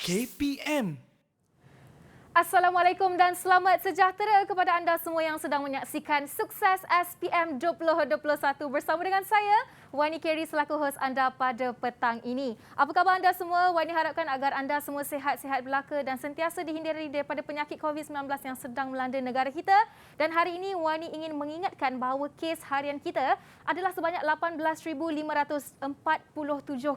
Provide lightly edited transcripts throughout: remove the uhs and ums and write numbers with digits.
KPM. Assalamualaikum dan selamat sejahtera kepada anda semua yang sedang menyaksikan Sukses SPM 2021 bersama dengan saya, Wani Kerry selaku hos anda pada petang ini. Apa khabar anda semua? Wani harapkan agar anda semua sihat-sihat belaka dan sentiasa dihindari daripada penyakit COVID-19 yang sedang melanda negara kita. Dan hari ini Wani ingin mengingatkan bahawa kes harian kita adalah sebanyak 18,547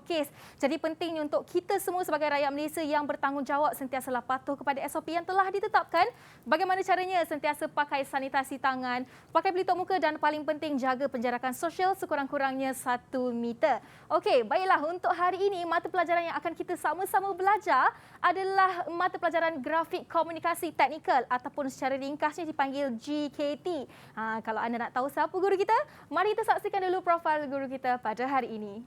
kes. Jadi pentingnya untuk kita semua sebagai rakyat Malaysia yang bertanggungjawab sentiasalah patuh kepada SOP yang telah ditetapkan. Bagaimana caranya? Sentiasa pakai sanitasi tangan, pakai pelitup muka dan paling penting jaga penjarakan sosial sekurang-kurangnya 1 meter. Okey, baiklah, untuk hari ini mata pelajaran yang akan kita sama-sama belajar adalah mata pelajaran grafik komunikasi teknikal ataupun secara ringkasnya dipanggil GKT. Kalau anda nak tahu siapa guru kita, mari kita saksikan dulu profil guru kita pada hari ini.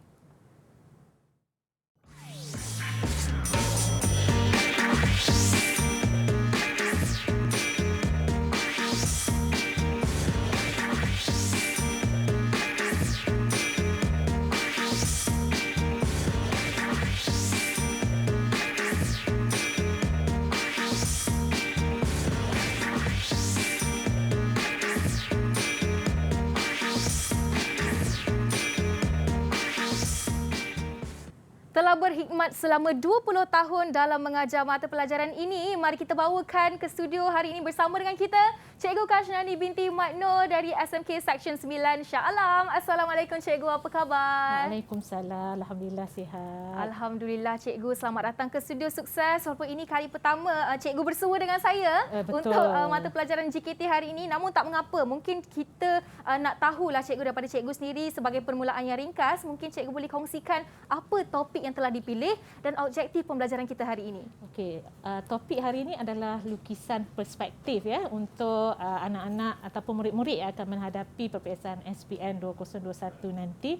Telah berkhidmat selama 20 tahun dalam mengajar mata pelajaran ini, mari kita bawakan ke studio hari ini bersama dengan kita Cikgu Kashnani binti Mat Noor dari SMK Seksyen 9 Shah Alam. Assalamualaikum Cikgu, apa khabar? Waalaikumsalam, Alhamdulillah sihat. Alhamdulillah Cikgu, selamat datang ke studio Sukses. Walaupun ini kali pertama Cikgu bersua dengan saya untuk mata pelajaran GKT hari ini. Namun tak mengapa, mungkin kita nak tahulah Cikgu daripada Cikgu sendiri sebagai permulaan yang ringkas. Mungkin Cikgu boleh kongsikan apa topik yang telah dipilih dan objektif pembelajaran kita hari ini. Okey, topik hari ini adalah lukisan perspektif ya untuk anak-anak ataupun murid-murid yang akan menghadapi peperiksaan SPM 2021 nanti,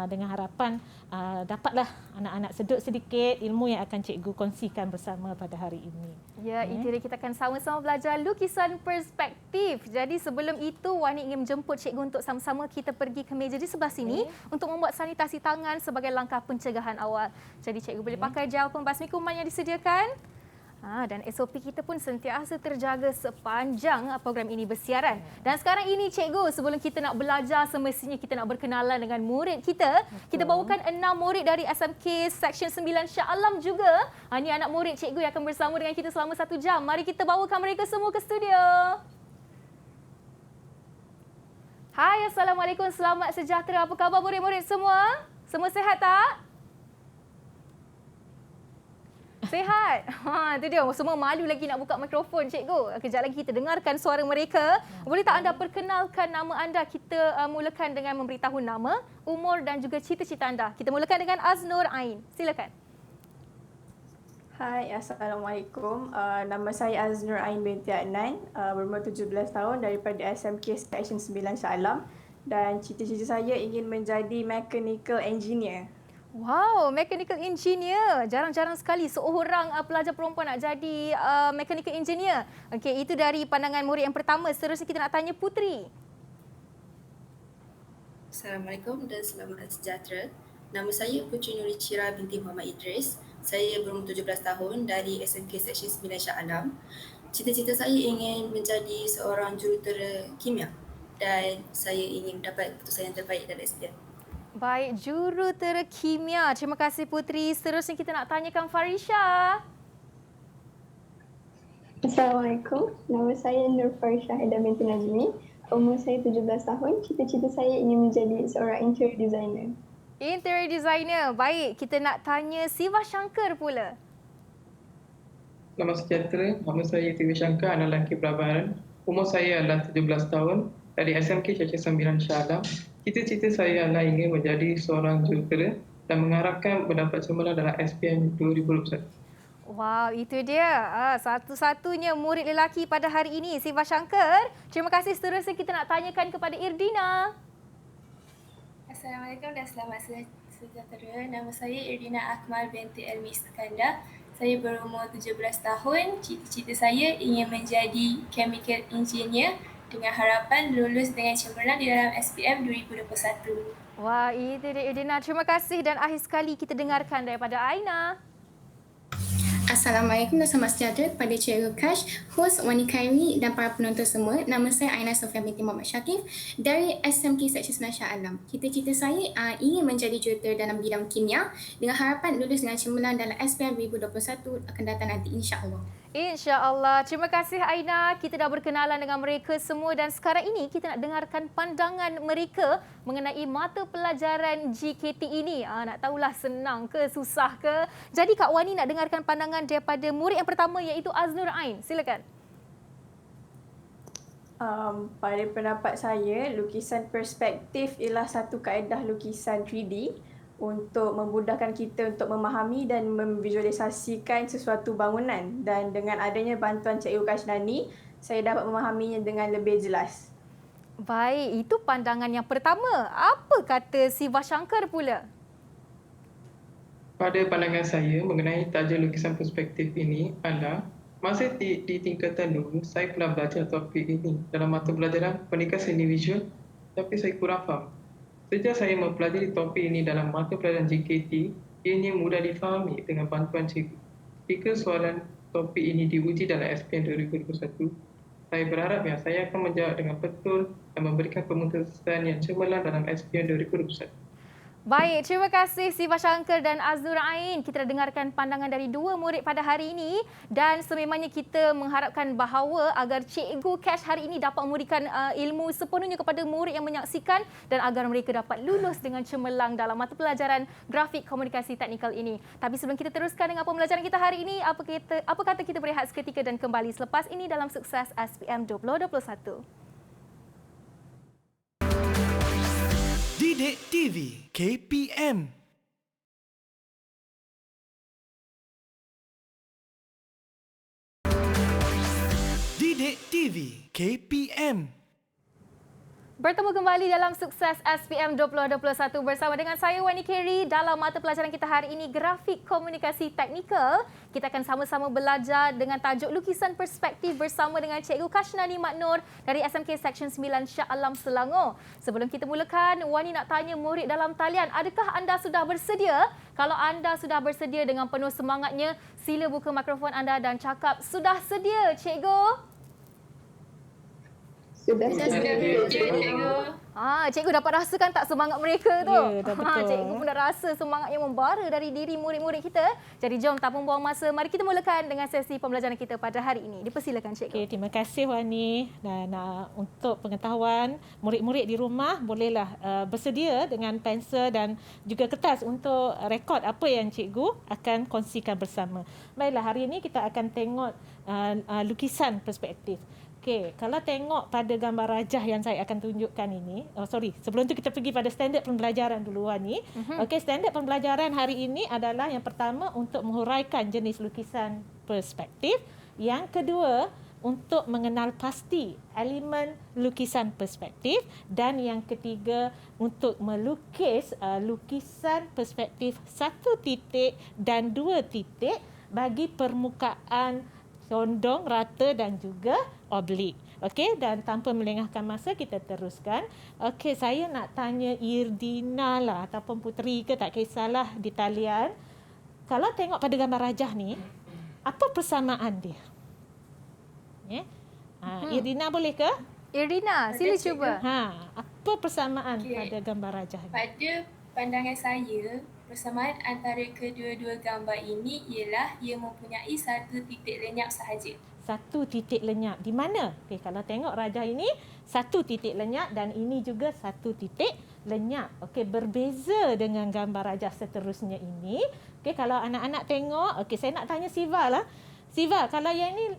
dengan harapan dapatlah anak-anak sedut sedikit ilmu yang akan cikgu kongsikan bersama pada hari ini. Ya, itu dia, kita akan sama-sama belajar lukisan perspektif. Jadi sebelum itu Wani ingin menjemput cikgu untuk sama-sama kita pergi ke meja di sebelah sini untuk membuat sanitasi tangan sebagai langkah pencegahan awal. Jadi cikgu boleh pakai gel pembasmi kuman yang disediakan. Dan SOP kita pun sentiasa terjaga sepanjang program ini bersiaran. Dan sekarang ini cikgu, sebelum kita nak belajar, semestinya kita nak berkenalan dengan murid kita. Kita bawakan 6 murid dari SMK Seksyen 9 Shah Alam juga. Ini anak murid cikgu yang akan bersama dengan kita selama 1 jam. Mari kita bawakan mereka semua ke studio. Hai, Assalamualaikum, selamat sejahtera. Apa khabar murid-murid semua? Semua sihat tak? Sihat. Itu dia. Semua malu lagi nak buka mikrofon, cikgu. Kejap lagi kita dengarkan suara mereka. Boleh tak anda perkenalkan nama anda? Kita mulakan dengan memberitahu nama, umur dan juga cita-cita anda. Kita mulakan dengan Aznur Ain. Silakan. Hai, Assalamualaikum. Nama saya Aznur Ain binti Adnan, berumur 17 tahun daripada SMK Seksyen 9 Shah Alam. Dan cita-cita saya ingin menjadi mechanical engineer. Wow, mechanical engineer. Jarang-jarang sekali seorang pelajar perempuan nak jadi mechanical engineer. Okey, itu dari pandangan murid yang pertama. Seterusnya kita nak tanya Putri. Assalamualaikum dan selamat sejahtera. Nama saya Putri Nuri Chira binti Muhammad Idris. Saya berumur 17 tahun dari SMK Seksyen 9 Shah Alam. Cita-cita saya ingin menjadi seorang jurutera kimia dan saya ingin mendapat keputusan yang terbaik dalam SPM. Baik, jurutera kimia. Terima kasih Putri. Seterusnya kita nak tanyakan Farisha. Assalamualaikum. Nama saya Nur Farisha Haidar binti Najmi. Umur saya 17 tahun. Cita-cita saya ingin menjadi seorang interior designer. Interior designer. Baik, kita nak tanya Siva Shankar pula. Selamat sejahtera. Nama saya Siva Shankar, anak lelaki pelabaran. Umur saya adalah 17 tahun dari SMK Seksyen 9 Shah Alam. Cita-cita saya adalah ingin menjadi seorang jurutera dan mengharapkan mendapat cemerlang dalam SPM 2021. Wow, itu dia. Satu-satunya murid lelaki pada hari ini, Siva Shankar. Terima kasih. Seterusnya kita nak tanyakan kepada Irdina. Assalamualaikum dan selamat sejahtera. Nama saya Irdina Akmal binti Elmi Iskandar. Saya berumur 17 tahun. Cita-cita saya ingin menjadi chemical engineer dengan harapan lulus dengan cemerlang di dalam SPM 2021. Wah, itu dia Irdina. Terima kasih dan akhir sekali kita dengarkan daripada Aina. Assalamualaikum dan selamat sejahtera kepada Cikgu Kash, hos Wani Khairi dan para penonton semua. Nama saya Aina Sofia binti Muhammad Syakif dari SMK Seksyen 9 Shah Alam. Cita-cita saya ingin menjadi jurutera dalam bidang kimia dengan harapan lulus dengan cemerlang dalam SPM 2021 akan datang nanti, insya-Allah. InsyaAllah. Terima kasih Aina. Kita dah berkenalan dengan mereka semua dan sekarang ini kita nak dengarkan pandangan mereka mengenai mata pelajaran GKT ini. Nak tahulah senang ke, susah ke. Jadi Kak Wani nak dengarkan pandangan daripada murid yang pertama iaitu Aznur Ain. Silakan. Pada pendapat saya, lukisan perspektif ialah satu kaedah lukisan 3D untuk memudahkan kita untuk memahami dan memvisualisasikan sesuatu bangunan, dan dengan adanya bantuan Cikgu Kashnani, saya dapat memahaminya dengan lebih jelas. Baik, itu pandangan yang pertama. Apa kata Siva Shankar pula? Pada pandangan saya mengenai tajuk lukisan perspektif ini adalah masa di tingkatan dulu, saya pernah belajar topik ini dalam mata pelajaran pendidikan seni visual, tapi saya kurang faham. Sejak saya mempelajari topik ini dalam mata pelajaran JKT, ianya mudah difahami dengan bantuan cikgu. Jika soalan topik ini diuji dalam SPM 2021, saya berharap saya akan menjawab dengan betul dan memberikan pemutusan yang cemerlang dalam SPM 2021. Baik, terima kasih Siva Shankar dan Aznur Ain. Kita dah dengarkan pandangan dari dua murid pada hari ini dan sememangnya kita mengharapkan bahawa agar Cikgu Kash hari ini dapat memberikan ilmu sepenuhnya kepada murid yang menyaksikan dan agar mereka dapat lulus dengan cemerlang dalam mata pelajaran grafik komunikasi teknikal ini. Tapi sebelum kita teruskan dengan pembelajaran kita hari ini, apa kata kita berehat seketika dan kembali selepas ini dalam Sukses SPM 2021. Didik TV KPM. Didik TV KPM. Bertemu kembali dalam Sukses SPM 2021 bersama dengan saya Wani Khairi. Dalam mata pelajaran kita hari ini, grafik komunikasi teknikal, kita akan sama-sama belajar dengan tajuk lukisan perspektif bersama dengan Cikgu Kashnani Mak Nur dari SMK Seksyen 9 Shah Alam, Selangor. Sebelum kita mulakan, Wani nak tanya murid dalam talian, adakah anda sudah bersedia? Kalau anda sudah bersedia dengan penuh semangatnya, sila buka mikrofon anda dan cakap, sudah sedia Cikgu? Sudah Cikgu. Cikgu dapat rasakan tak semangat mereka tu? Ya, dah betul. Cikgu pun dah rasa semangat yang membara dari diri murid-murid kita. Jadi jom tak membuang masa, mari kita mulakan dengan sesi pembelajaran kita pada hari ini. Dipersilakan Cikgu. Okey, terima kasih Wani. Dan untuk pengetahuan, murid-murid di rumah bolehlah bersedia dengan pensel dan juga kertas untuk rekod apa yang cikgu akan kongsikan bersama. Baiklah, hari ini kita akan tengok lukisan perspektif. Okey, kalau tengok pada gambar rajah yang saya akan tunjukkan ini, sebelum tu kita pergi pada standard pembelajaran dulu Wani. Okey, standard pembelajaran hari ini adalah yang pertama untuk menghuraikan jenis lukisan perspektif, yang kedua untuk mengenal pasti elemen lukisan perspektif, dan yang ketiga untuk melukis lukisan perspektif 1 titik dan 2 titik bagi permukaan condong, rata dan juga oblik. Okey, dan tanpa melengahkan masa kita teruskan. Okey, saya nak tanya Irdina lah ataupun Puteri ke, tak kisahlah di talian. Kalau tengok pada gambar rajah ni, apa persamaan dia? Irdina boleh ke? Irdina, sila cuba. Apa persamaan pada gambar rajah ni? Pada pandangan saya, persamaan antara kedua-dua gambar ini ialah ia mempunyai 1 titik lenyap sahaja. 1 titik lenyap. Di mana? Okey, kalau tengok rajah ini 1 titik lenyap dan ini juga 1 titik lenyap. Okey, berbeza dengan gambar rajah seterusnya ini. Okey, kalau anak-anak tengok, okey, saya nak tanya Siva lah. Siva, kalau yang ini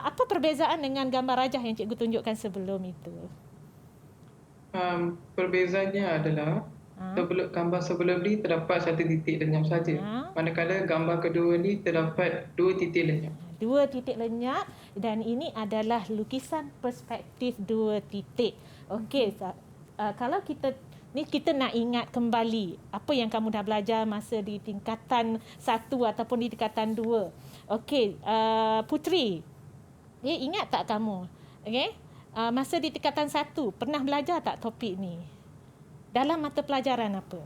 apa perbezaan dengan gambar rajah yang cikgu tunjukkan sebelum itu? Perbezaannya adalah gambar sebelum ni terdapat 1 titik lenyap saja. Manakala gambar kedua ni terdapat 2 titik lenyap. 2 titik lenyap dan ini adalah lukisan perspektif 2 titik. Okey, kalau kita nak ingat kembali apa yang kamu dah belajar masa di tingkatan 1 ataupun di tingkatan 2. Okey, Puteri, ingat tak kamu? Okey, masa di tingkatan 1 pernah belajar tak topik ni? Dalam mata pelajaran apa?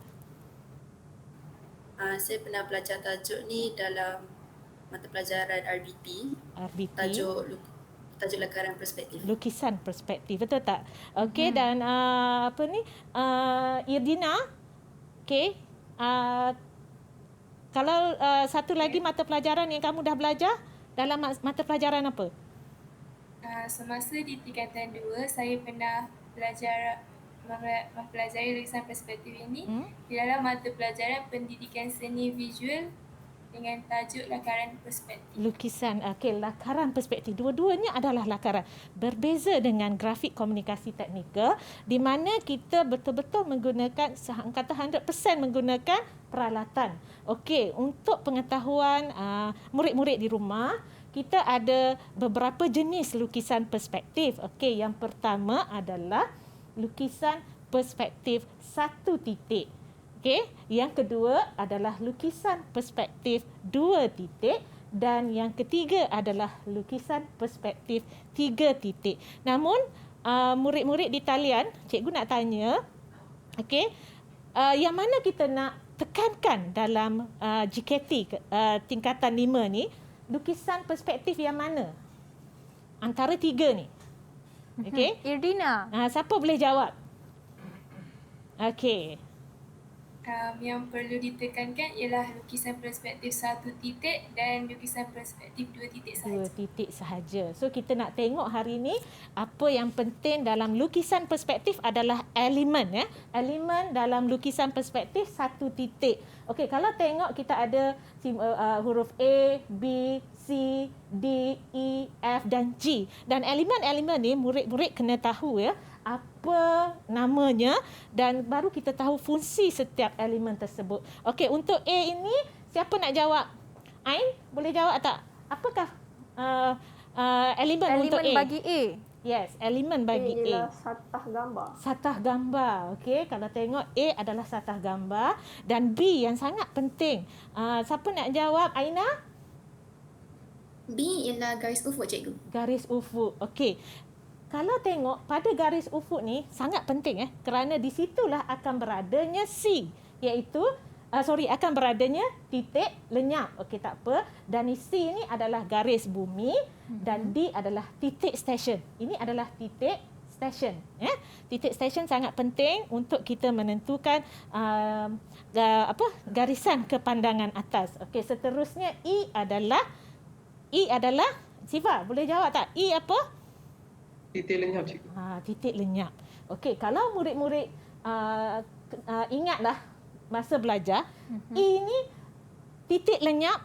Saya pernah belajar tajuk ni dalam mata pelajaran RBP, RBT. tajuk lakaran perspektif. Lukisan perspektif, betul tak? Okey, dan Irdina, okey, kalau satu lagi mata pelajaran yang kamu dah belajar, dalam mata pelajaran apa? Semasa di tingkatan 2, saya pernah mempelajari lukisan perspektif ini di dalam mata pelajaran pendidikan seni visual dengan tajuk lakaran perspektif. Lukisan, okey, lakaran perspektif. Dua-duanya adalah lakaran. Berbeza dengan grafik komunikasi teknikal di mana kita betul-betul menggunakan, kata 100% menggunakan peralatan. Okey, untuk pengetahuan murid-murid di rumah, kita ada beberapa jenis lukisan perspektif. Okey, yang pertama adalah lukisan perspektif satu titik. Okey, yang kedua adalah lukisan perspektif 2 titik dan yang ketiga adalah lukisan perspektif 3 titik. Namun murid-murid di talian, cikgu nak tanya, okey, yang mana kita nak tekankan dalam GKT tingkatan 5 ni, lukisan perspektif yang mana? Antara 3 ni. Okey. Irdina. Siapa boleh jawab? Okey. Yang perlu ditekankan ialah lukisan perspektif 1 titik dan lukisan perspektif 2 titik sahaja. 2 titik sahaja. So kita nak tengok hari ni apa yang penting dalam lukisan perspektif adalah elemen. Elemen dalam lukisan perspektif 1 titik. Okey, kalau tengok kita ada huruf A, B, C, D, E, F dan G. Dan elemen-elemen ni murid-murid kena tahu apa namanya dan baru kita tahu fungsi setiap elemen tersebut. Okey, untuk A ini siapa nak jawab? Ain, boleh jawab tak? Apakah elemen untuk A? Elemen bagi A. Yes, elemen bagi A. Ialah satah gambar. Satah gambar. Okey, kalau tengok A adalah satah gambar dan B yang sangat penting. Siapa nak jawab? Aina? B ialah garis ufuk, cikgu. Garis ufuk. Okey. Kalau tengok pada garis ufuk ni sangat penting kerana di situlah akan beradanya C, iaitu akan beradanya titik lenyap. Okey, tak apa. Dan C ni adalah garis bumi dan D adalah titik stesen. Ini adalah titik stesen. Titik stesen sangat penting untuk kita menentukan garisan kepandangan atas. Okey, seterusnya E adalah Siva, boleh jawab tak? E apa? Titik lenyap, cikgu. Titik lenyap. Okey, kalau murid-murid ingatlah masa belajar, ini titik lenyap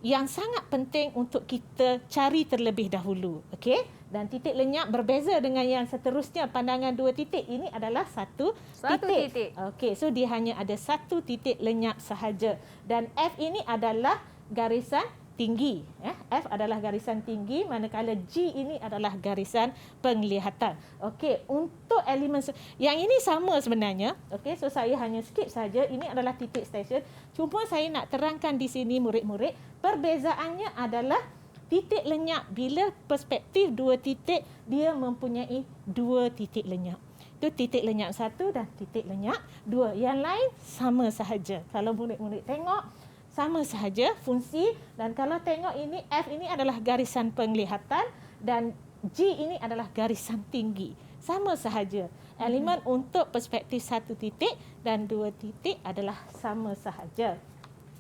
yang sangat penting untuk kita cari terlebih dahulu. Okey? Dan titik lenyap berbeza dengan yang seterusnya, pandangan 2 titik. Ini adalah satu titik. Okey, so dia hanya ada 1 titik lenyap sahaja. Dan F ini adalah garisan tinggi. F adalah garisan tinggi, manakala G ini adalah garisan penglihatan. Okey, untuk elemen yang ini sama sebenarnya. Okey, so saya hanya skip saja. Ini adalah titik stesen. Cuma saya nak terangkan di sini murid-murid, perbezaannya adalah titik lenyap. Bila perspektif 2 titik, dia mempunyai 2 titik lenyap. Itu titik lenyap 1 dan titik lenyap 2. Yang lain sama sahaja. Kalau murid-murid tengok, sama sahaja fungsi. Dan kalau tengok ini, F ini adalah garisan penglihatan dan G ini adalah garisan tinggi. Sama sahaja. Elemen untuk perspektif 1 titik dan 2 titik adalah sama sahaja.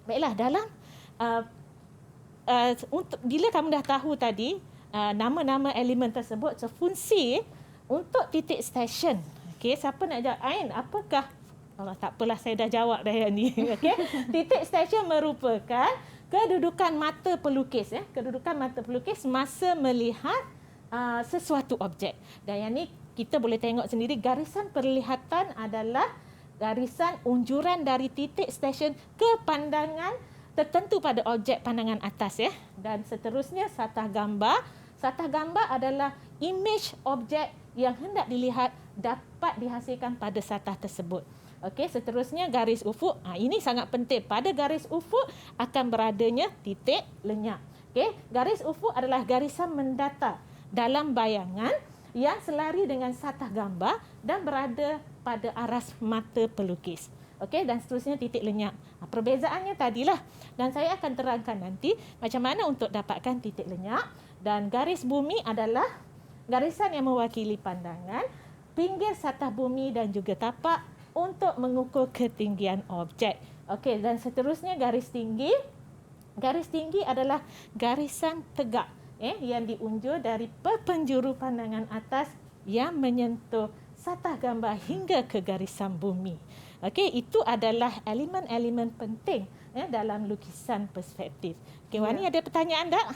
Baiklah, dalam untuk bila kamu dah tahu tadi nama-nama elemen tersebut, so fungsi untuk titik stesen. Okey, siapa nak jawab? Ain, apakah? Tak apalah, saya dah jawab dah yang ni. Okey. Titik stesen merupakan kedudukan mata pelukis. Kedudukan mata pelukis masa melihat sesuatu objek. Dan yang ni kita boleh tengok sendiri, garisan penglihatan adalah garisan unjuran dari titik stesen ke pandangan tertentu pada objek pandangan atas. Dan seterusnya satah gambar. Satah gambar adalah image objek yang hendak dilihat dapat dihasilkan pada satah tersebut. Okey, seterusnya garis ufuk. Ini sangat penting. Pada garis ufuk akan beradanya titik lenyap. Okey, garis ufuk adalah garisan mendatar dalam bayangan yang selari dengan satah gambar dan berada pada aras mata pelukis. Okey, dan seterusnya titik lenyap. Perbezaannya tadilah, dan saya akan terangkan nanti macam mana untuk dapatkan titik lenyap. Dan garis bumi adalah garisan yang mewakili pandangan, pinggir satah bumi dan juga tapak untuk mengukur ketinggian objek. Okey, dan seterusnya garis tinggi. Garis tinggi adalah garisan tegak yang diunjur dari penjuru pandangan atas yang menyentuh satah gambar hingga ke garisan bumi. Okey, itu adalah elemen-elemen penting dalam lukisan perspektif. Okey, Wani ada pertanyaan tak?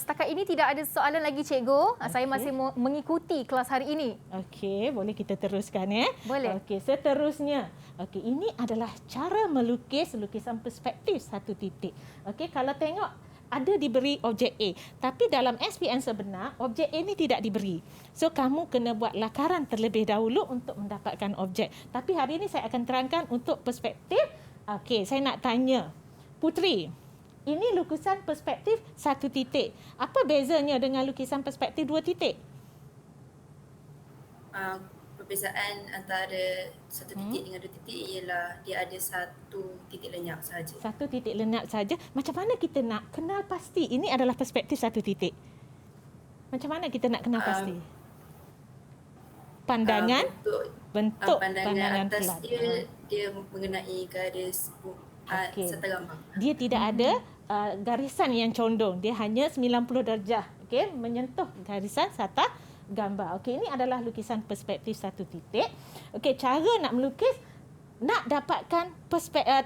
Setakat ini tidak ada soalan lagi, Cikgu. Saya masih mengikuti kelas hari ini. Okey, boleh kita teruskan ya? Boleh. Okey, seterusnya. Okey, ini adalah cara melukis lukisan perspektif satu titik. Okey, kalau tengok ada diberi objek A, tapi dalam SPM sebenar objek A ni tidak diberi. So kamu kena buat lakaran terlebih dahulu untuk mendapatkan objek. Tapi hari ini saya akan terangkan untuk perspektif. Okey, saya nak tanya Putri, ini lukisan perspektif satu titik. Apa bezanya dengan lukisan perspektif dua titik? Perbezaan antara satu titik dengan dua titik ialah dia ada satu titik lenyap sahaja. Satu titik lenyap saja. Macam mana kita nak kenal pasti ini adalah perspektif satu titik? Macam mana kita nak kenal pasti? Pandangan, bentuk pandangan atas pelat. dia mengenai garis serta gambar. Dia tidak ada garisan yang condong. Dia hanya 90 darjah. Okey, menyentuh garisan satah gambar. Okey, ini adalah lukisan perspektif satu titik. Okey, cara nak melukis, nak dapatkan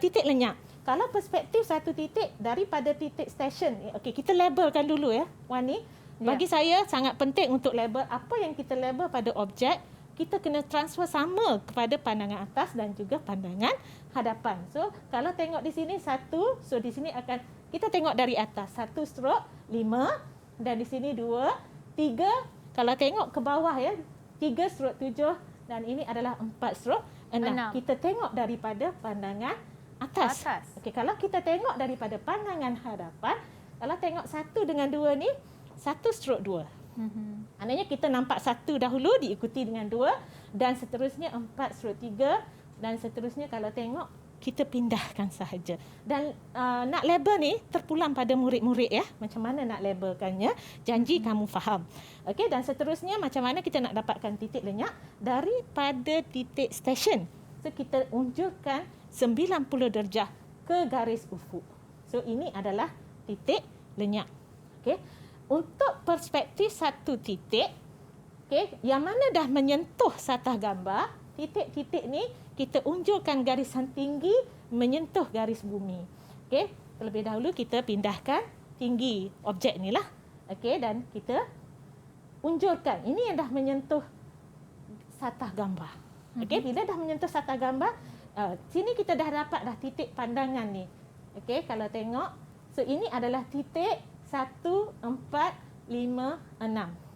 titik lenyap. Kalau perspektif satu titik daripada titik stesen, okey, kita labelkan dulu ya, Wani. Bagi saya sangat penting untuk label apa yang kita label pada objek, kita kena transfer sama kepada pandangan atas dan juga pandangan hadapan. So, kalau tengok di sini satu, so di sini akan kita tengok dari atas 1 strok 5 dan di sini 2, 3. Kalau tengok ke bawah ya, 3 strok 7 dan ini adalah 4 strok 6. Kita tengok daripada pandangan atas. Okey, kalau kita tengok daripada pandangan hadapan, kalau tengok 1 dengan 2 ni 1 strok 2. Maknanya kita nampak 1 dahulu diikuti dengan 2 dan seterusnya 4 strok 3 dan seterusnya kalau tengok kita pindahkan sahaja. Dan nak label ni terpulang pada murid-murid ya. Macam mana nak labelkannya? Janji kamu faham. Okey, dan seterusnya macam mana kita nak dapatkan titik lenyap daripada titik stesen. So kita unjurkan 90 darjah ke garis ufuk. So ini adalah titik lenyap. Okey. Untuk perspektif satu titik, okay, yang mana dah menyentuh satah gambar, titik-titik ni kita unjurkan garisan tinggi menyentuh garis bumi. Okay, terlebih dahulu kita pindahkan tinggi objek ni lah. Okay, dan kita unjurkan. Ini yang dah menyentuh satah gambar. Okay, bila dah menyentuh satah gambar, sini kita dah dapat dah titik pandangan ni. Okay, kalau tengok, so ini adalah titik 1, 4, 5, 6.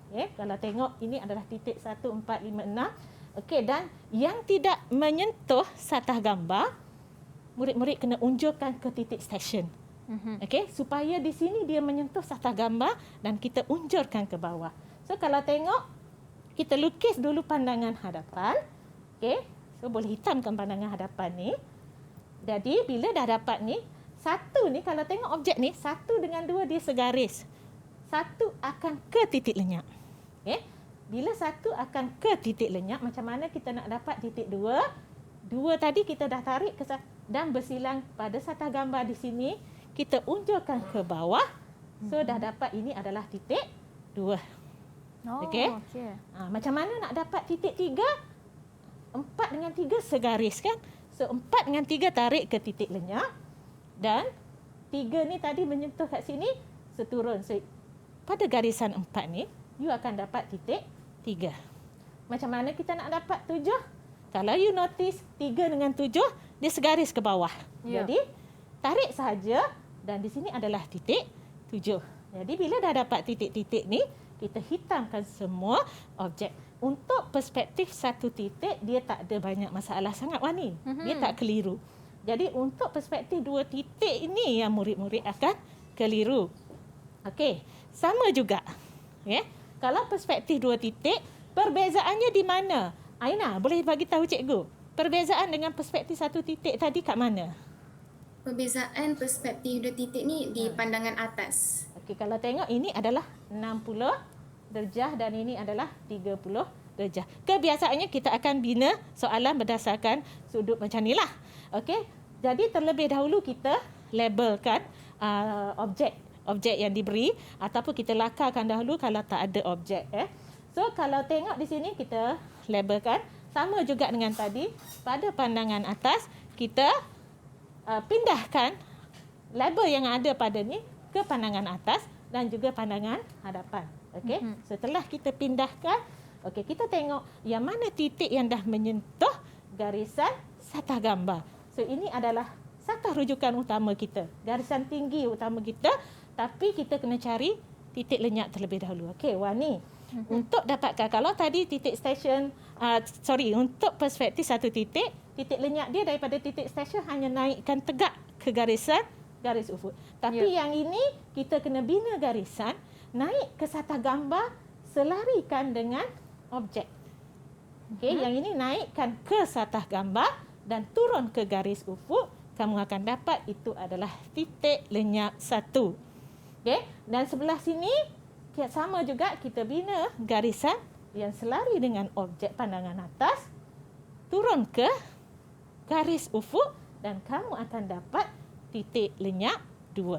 Okay, kalau tengok ini adalah titik 1, 4, 5, 6. Okey, dan yang tidak menyentuh satah gambar, murid-murid kena unjurkan ke titik stesen. Okey, supaya di sini dia menyentuh satah gambar dan kita unjurkan ke bawah. So kalau tengok, kita lukis dulu pandangan hadapan. Okey, so boleh hitamkan pandangan hadapan ni. Jadi bila dah dapat ni, 1 ni kalau tengok objek ni 1 dengan 2 dia segaris. 1 akan ke titik lenyap. Okey. Bila 1 akan ke titik lenyap, macam mana kita nak dapat titik 2? 2 tadi kita dah tarik ke dan bersilang pada satah gambar di sini, kita unjurkan ke bawah. So dah dapat ini adalah titik 2. Okey. Macam mana nak dapat titik 3? 4 dengan 3 segaris kan? So 4 dengan 3 tarik ke titik lenyap. Dan 3 ni tadi menyentuh kat sini, seturun. So, pada garisan 4 ni, you akan dapat titik 3. Macam mana kita nak dapat 7? Kalau you notice 3 dengan 7, dia segaris ke bawah. Jadi, tarik sahaja dan di sini adalah titik 7. Jadi, bila dah dapat titik-titik ni, kita hitamkan semua objek. Untuk perspektif satu titik, dia tak ada banyak masalah sangat, Wani. Dia tak keliru. Jadi untuk perspektif 2 titik ini yang murid-murid akan keliru. Okey, sama juga. Okay. Kalau perspektif 2 titik, perbezaannya di mana? Aina, boleh bagi tahu cikgu. perbezaan dengan perspektif satu titik tadi kat mana? Perbezaan perspektif 2 titik ni di pandangan atas. Okey, kalau tengok ini adalah 60 darjah dan ini adalah 30 darjah. Kebiasaannya kita akan bina soalan berdasarkan sudut macam ni lah. Okey, jadi terlebih dahulu kita labelkan objek yang diberi ataupun kita lakarkan dahulu kalau tak ada objek. So kalau tengok di sini kita labelkan sama juga dengan tadi. Pada pandangan atas kita pindahkan label yang ada pada ni ke pandangan atas dan juga pandangan hadapan. Okey. Setelah kita pindahkan, okey, kita tengok yang mana titik yang dah menyentuh garisan satah gambar. So ini adalah satah rujukan utama kita, garisan tinggi utama kita, tapi kita kena cari titik lenyap terlebih dahulu. Okey, Wani. Untuk dapatkan, kalau tadi titik stesen, untuk perspektif satu titik, titik lenyap dia daripada titik stesen hanya naikkan tegak ke garis ufuk. Tapi yang ini kita kena bina garisan, naik ke satah gambar, selarikan dengan objek. Okey, yang ini naikkan ke satah gambar dan turun ke garis ufuk, kamu akan dapat itu adalah titik lenyap 1. Okey, dan sebelah sini sama juga kita bina garisan yang selari dengan objek pandangan atas, turun ke garis ufuk dan kamu akan dapat titik lenyap 2.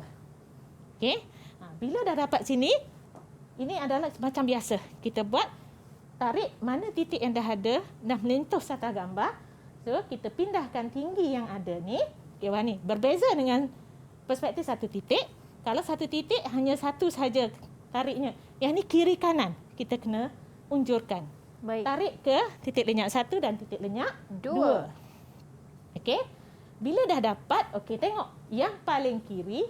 Okey. Bila dah dapat sini, ini adalah macam biasa. Kita buat tarik mana titik yang dah ada, dah menyentuh satah gambar. So, kita pindahkan tinggi yang ada ni. Okey, Wani, berbeza dengan perspektif satu titik. Kalau satu titik hanya satu saja tariknya. Yang ni kiri kanan. Kita kena unjurkan. Baik. Tarik ke titik lenyap 1 dan titik lenyap 2. Okey. Bila dah dapat, okey, tengok yang paling kiri,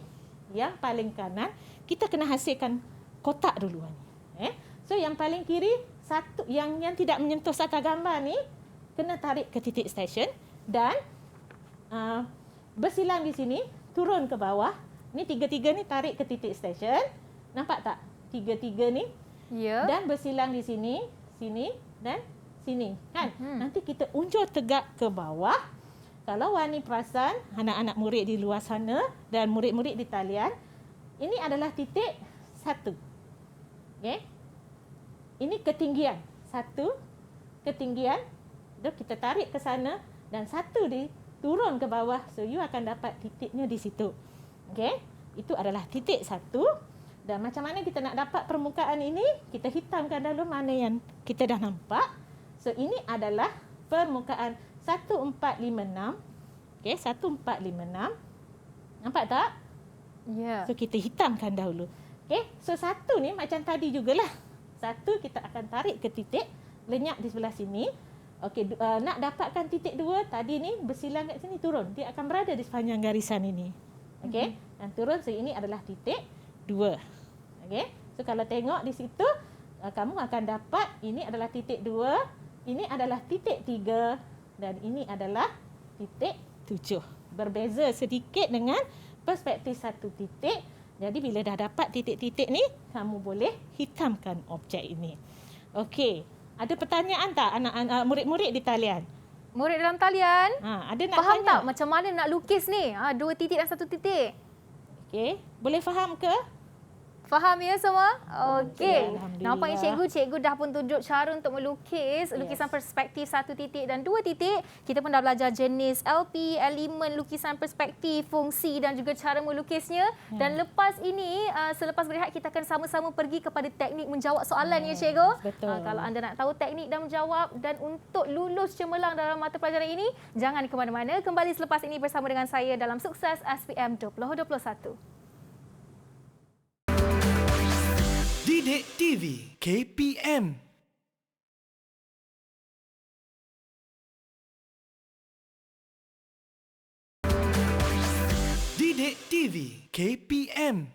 yang paling kanan, kita kena hasilkan kotak dulu. So yang paling kiri, satu yang tidak menyentuh satah gambar ni kena tarik ke titik stesen dan bersilang di sini, turun ke bawah. Ni tiga-tiga ni tarik ke titik stesen. Nampak tak? Tiga-tiga ni. Ya. Dan bersilang di sini, sini dan sini. Kan? Nanti kita unjur tegak ke bawah. Kalau Wani perasan, anak-anak murid di luar sana dan murid-murid di talian, ini adalah titik 1. Okay? Ini ketinggian. 1 ketinggian. Kita tarik ke sana dan 1 turun ke bawah. So, you akan dapat titiknya di situ. Okay? Itu adalah titik 1. Dan macam mana kita nak dapat permukaan ini? Kita hitamkan dulu mana yang kita dah nampak. So, ini adalah permukaan 1456. Okey, 1456. Nampak tak? Ya. So, kita hitamkan dahulu. Okey, so 1 ni macam tadi jugalah. 1 kita akan tarik ke titik lenyap di sebelah sini. Okey, nak dapatkan titik 2 tadi ni bersilang kat sini, turun. Dia akan berada di sepanjang garisan ini. Okey, dan turun. So, ini adalah titik 2. Okey, so kalau tengok di situ, kamu akan dapat ini adalah titik 2, ini adalah titik 3 dan ini adalah titik 7. Berbeza sedikit dengan perspektif satu titik. Jadi bila dah dapat titik-titik ni, kamu boleh hitamkan objek ini. Okey, ada pertanyaan tak anak-anak murid-murid di talian? Murid dalam talian, Ada nak faham tanya? tak macam mana nak lukis ni? 2 titik dan 1 titik. Okey, boleh faham ke? Faham ya semua? Okey. Alhamdulillah. Nampaknya cikgu dah pun tunjuk cara untuk melukis lukisan perspektif 1 titik dan 2 titik. Kita pun dah belajar jenis LP, elemen lukisan perspektif, fungsi dan juga cara melukisnya. Dan lepas ini, selepas berehat kita akan sama-sama pergi kepada teknik menjawab soalan ya cikgu. Betul. Kalau anda nak tahu teknik dan menjawab dan untuk lulus cemerlang dalam mata pelajaran ini, jangan ke mana-mana. Kembali selepas ini bersama dengan saya dalam Sukses SPM 2021. Didik TV KPM. Didik TV KPM.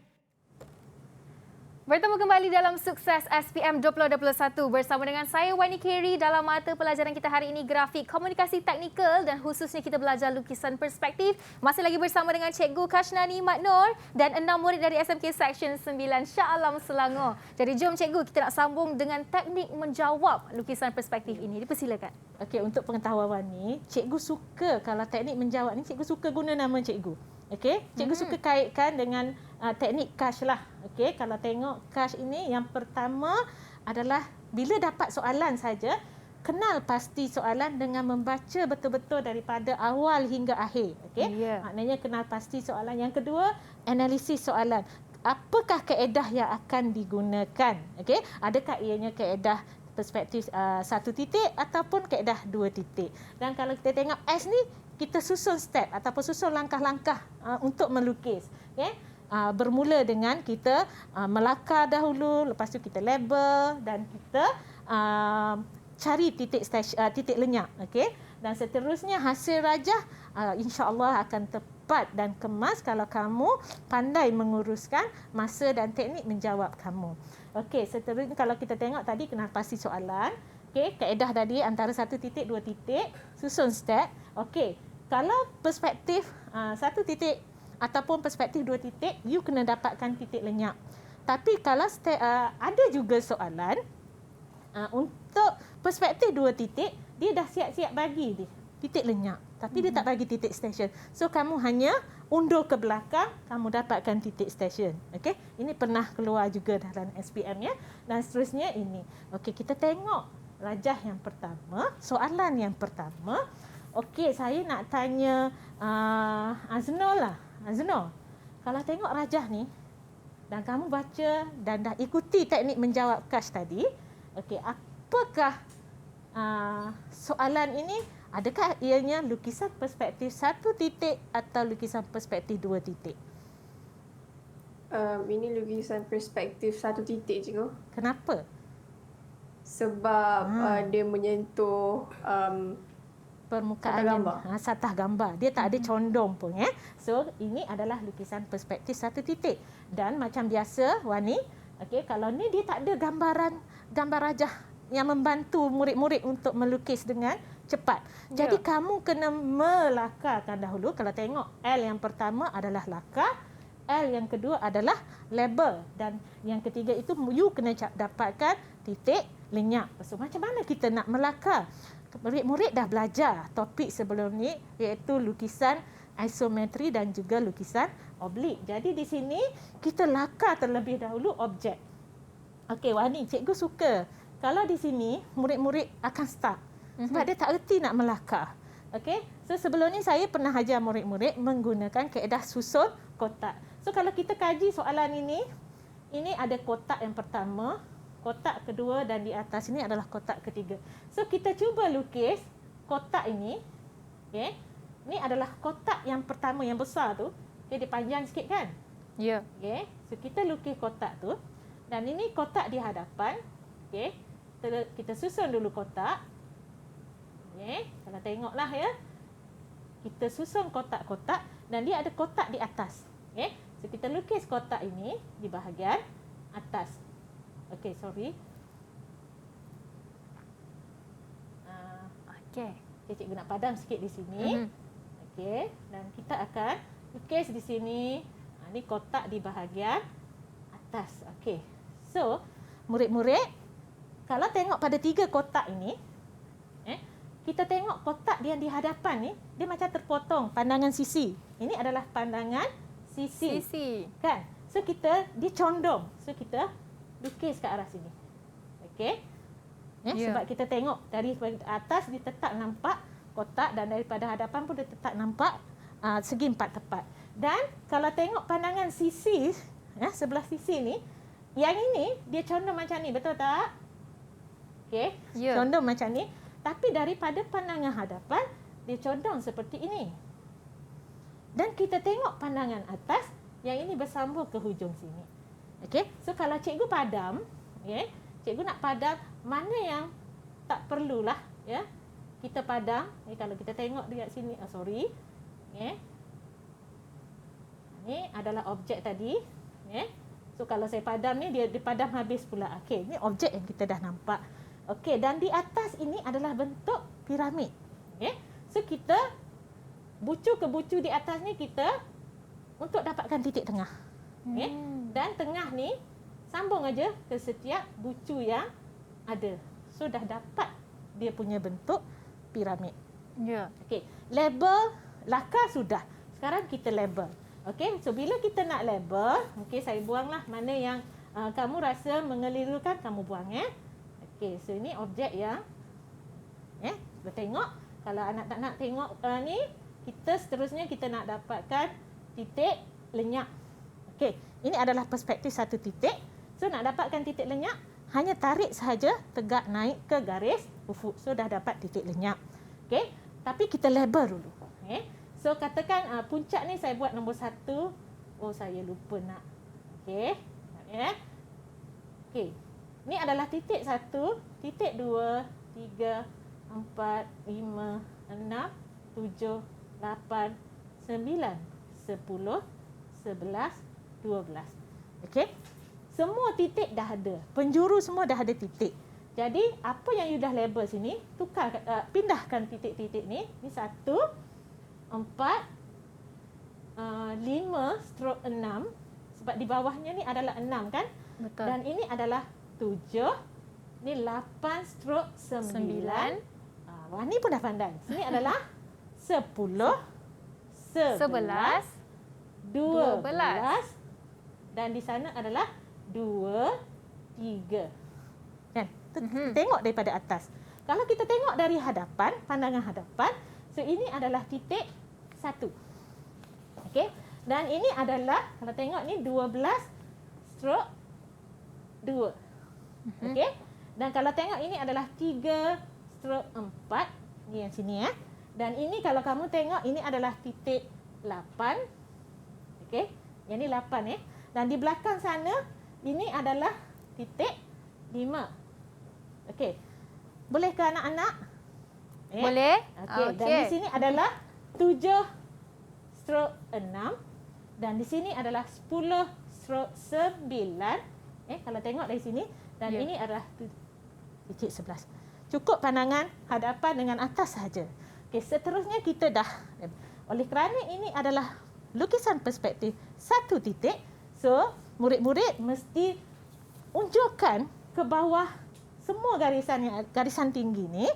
Bertemu kembali dalam Sukses SPM 2021 bersama dengan saya Wani Kerry. Dalam mata pelajaran kita hari ini grafik komunikasi teknikal dan khususnya kita belajar lukisan perspektif. Masih lagi bersama dengan Cikgu Kashnani Mat Noor dan 6 murid dari SMK Section 9 Shah Alam Selangor. Jadi jom Cikgu, kita nak sambung dengan teknik menjawab lukisan perspektif ini. Dipersilakan. Okey, untuk pengetahuan Wani, Cikgu suka kalau teknik menjawab ni, Cikgu suka guna nama Cikgu. Okey, Cikgu suka kaitkan dengan teknik KASH lah. Okey, kalau tengok KASH ini, yang pertama adalah bila dapat soalan saja, kenal pasti soalan dengan membaca betul-betul daripada awal hingga akhir. Okey, maknanya kenal pasti soalan. Yang kedua, analisis soalan. Apakah kaedah yang akan digunakan? Okey, adakah ianya kaedah perspektif 1 titik ataupun kaedah 2 titik. Dan kalau kita tengok S ni, kita susun step ataupun susun langkah-langkah untuk melukis. Okay? Bermula dengan kita melakar dahulu, lepas tu kita label dan kita cari titik lenyap. Okay? Dan seterusnya hasil rajah insya-Allah akan tepat dan kemas kalau kamu pandai menguruskan masa dan teknik menjawab kamu. Okey, seterusnya kalau kita tengok tadi kenal pasti soalan. Okey, kaedah tadi antara 1 titik 2 titik, susun step. Okey, kalau perspektif 1 titik ataupun perspektif 2 titik, you kena dapatkan titik lenyap. Tapi kalau ada juga soalan untuk perspektif 2 titik, dia dah siap-siap bagi dia titik lenyap. Tapi dia tak bagi titik station. So, kamu hanya undur ke belakang, kamu dapatkan titik station. Okey, ini pernah keluar juga dalam SPM ya. Dan seterusnya ini. Okey, kita tengok rajah yang pertama, soalan yang pertama. Okey, saya nak tanya Aznor lah. Aznor, kalau tengok rajah ni dan kamu baca dan dah ikuti teknik menjawab KASH tadi, okey, apakah soalan ini? Adakah ianya lukisan perspektif 1 titik atau lukisan perspektif 2 titik? Ini lukisan perspektif 1 titik, Cikgu. Kenapa? Sebab dia menyentuh permukaan satah gambar. Dia tak ada condong pun. So, ini adalah lukisan perspektif 1 titik. Dan macam biasa, Wani, okay, kalau ni dia tak ada gambar rajah yang membantu murid-murid untuk melukis dengan cepat. Jadi kamu kena melakarkan dahulu. Kalau tengok L yang pertama adalah lakar, L yang kedua adalah label dan yang ketiga itu you kena dapatkan titik lenyap. So macam mana kita nak melakar? Murid-murid dah belajar topik sebelum ni iaitu lukisan isometri dan juga lukisan oblik. Jadi di sini kita lakar terlebih dahulu objek. Okey, Wani, cikgu suka kalau di sini murid-murid akan start sebab dia tak erti nak melakar. Okey. So sebelum ni saya pernah ajar murid-murid menggunakan kaedah susun kotak. So kalau kita kaji soalan ini ada kotak yang pertama, kotak kedua dan di atas ini adalah kotak ketiga. So kita cuba lukis kotak ini. Okey. Ini adalah kotak yang pertama yang besar tu. Okey, dia panjang sikit kan? Ya. Okey. So kita lukis kotak tu dan ini kotak di hadapan. Okey. Kita susun dulu kotak. Okay. Kalau tengoklah ya, kita susun kotak-kotak dan dia ada kotak di atas. Okay. So kita lukis kotak ini di bahagian atas. Okey, sorry. Okey, cikgu nak padam sikit di sini. Okey, dan kita akan lukis di sini. Ini kotak di bahagian atas. Okey. So, murid-murid, kalau tengok pada 3 kotak ini, kita tengok kotak yang di hadapan ni, dia macam terpotong pandangan sisi. Ini adalah pandangan sisi. Kan? So dia condong. So kita lukis ke arah sini. Okey? Sebab kita tengok dari atas dia tetap nampak kotak dan daripada hadapan pun dia tetap nampak segi 4 tepat. Dan kalau tengok pandangan sisi, sebelah sisi ni, yang ini dia condong macam ni, betul tak? Okey? Condong macam ni. Tapi daripada pandangan hadapan, dia condong seperti ini. Dan kita tengok pandangan atas, yang ini bersambung ke hujung sini. Okey, so kalau cikgu padam, cikgu nak padam mana yang tak perlulah, kita padam. Kalau kita tengok dekat sini, ini adalah objek tadi. So kalau saya padam ni, dia padam habis pula. Okey, ni objek yang kita dah nampak. Okey, dan di atas ini adalah bentuk piramid. Okey, so kita bucu ke bucu di atas ni kita untuk dapatkan titik tengah. Okey, dan tengah ni sambung aja ke setiap bucu yang ada. So dah dapat dia punya bentuk piramid. Ya. Okey, label lakar sudah. Sekarang kita label. Okey, so bila kita nak label, okey, saya buanglah mana yang kamu rasa mengelirukan, kamu buang Okey, so ini objek yang bertengok. Kalau anak tak nak tengok ni, kita seterusnya kita nak dapatkan titik lenyap. Okey, ini adalah perspektif satu titik. So nak dapatkan titik lenyap, hanya tarik sahaja tegak naik ke garis ufuk. So dah dapat titik lenyap. Okey, tapi kita label dulu. Okey. So katakan puncak ni saya buat nombor 1. Oh, saya lupa nak. Okey. Okey. Ni adalah titik 1, titik 2, 3, 4, 5, 6, 7, 8, 9, 10, 11, 12. Okey. Semua titik dah ada. Penjuru semua dah ada titik. Jadi, apa yang you dah label sini, pindahkan titik-titik ni. Ni 1, 4, 5 stroke 6. Sebab di bawahnya ni adalah 6 kan? Betul. Dan ini adalah 7. Ni 8 stroke 9. Wani pun dah pandai. Sini adalah 10, 11, 12. Dan di sana adalah 2, 3. Kan? Tengok daripada atas. Kalau kita tengok dari hadapan, pandangan hadapan, so ini adalah titik 1. Okey. Dan ini adalah, kalau tengok ni 12 stroke 2. Okey. Dan kalau tengok ini adalah 3 stroke 4. Ni yang sini Dan ini kalau kamu tengok ini adalah titik 8. Okey. Yang ni 8 Dan di belakang sana ini adalah titik 5. Okey. Boleh ke anak-anak? Boleh. Okey. Dan di sini adalah 7 stroke 6 dan di sini adalah 10 stroke 9. Kalau tengok dari sini dan ini adalah titik 11. Cukup pandangan hadapan dengan atas sahaja. Okey, seterusnya kita dah, oleh kerana ini adalah lukisan perspektif satu titik, so murid-murid mesti unjukkan ke bawah semua garisan tinggi ni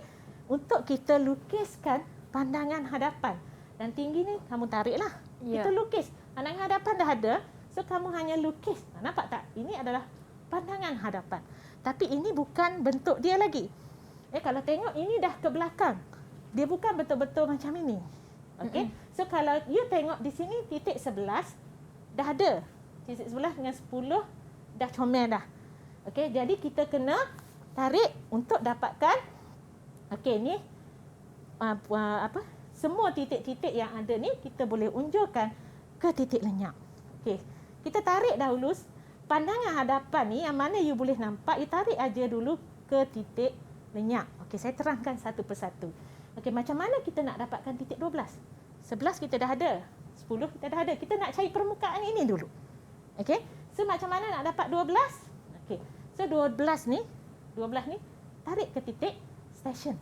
untuk kita lukiskan pandangan hadapan. Dan tinggi ni kamu tariklah. Kita lukis. Pandangan hadapan dah ada, so kamu hanya lukis. Nampak tak? Ini adalah pandangan hadapan. Tapi ini bukan bentuk dia lagi. Kalau tengok ini dah ke belakang. Dia bukan betul-betul macam ini. Okey. So kalau you tengok di sini titik 11 dah ada. Titik 11 dengan 10 dah comel dah. Okey, jadi kita kena tarik untuk dapatkan ni semua titik-titik yang ada ni kita boleh unjurkan ke titik lenyap. Okey. Kita tarik dahulu pandangan hadapan ni yang mana you boleh nampak, you tarik aja dulu ke titik lenyap. Okey, saya terangkan satu persatu. Okey, macam mana kita nak dapatkan titik 12? 11 kita dah ada. 10 kita dah ada. Kita nak cari permukaan ini dulu. Okey. So macam mana nak dapat 12? Okey. So 12 ni tarik ke titik station.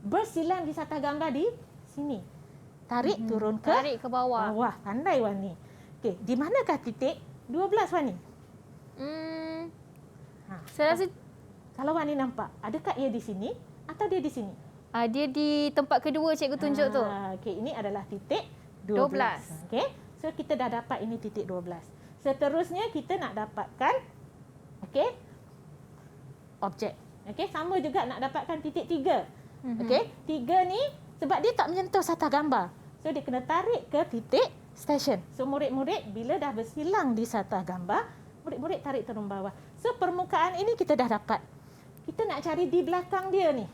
Bersilang di atas gambar di sini. Tarik turun ke bawah. Pandai Wani. Okey, di manakah titik 12 Wani? Saya rasa kalau Wani nampak, adakah ia di sini atau dia di sini? Dia di tempat kedua cikgu tunjuk tu. Okey, ini adalah titik 12. Okey. So kita dah dapat ini titik 12. Seterusnya kita nak dapatkan objek. Okey, sama juga nak dapatkan titik 3. Okey, 3 ni sebab dia tak menyentuh satah gambar. So dia kena tarik ke titik station. So murid-murid bila dah bersilang di satah gambar, murid-murid tarik turun bawah. So permukaan ini kita dah dapat. Kita nak cari di belakang dia ni.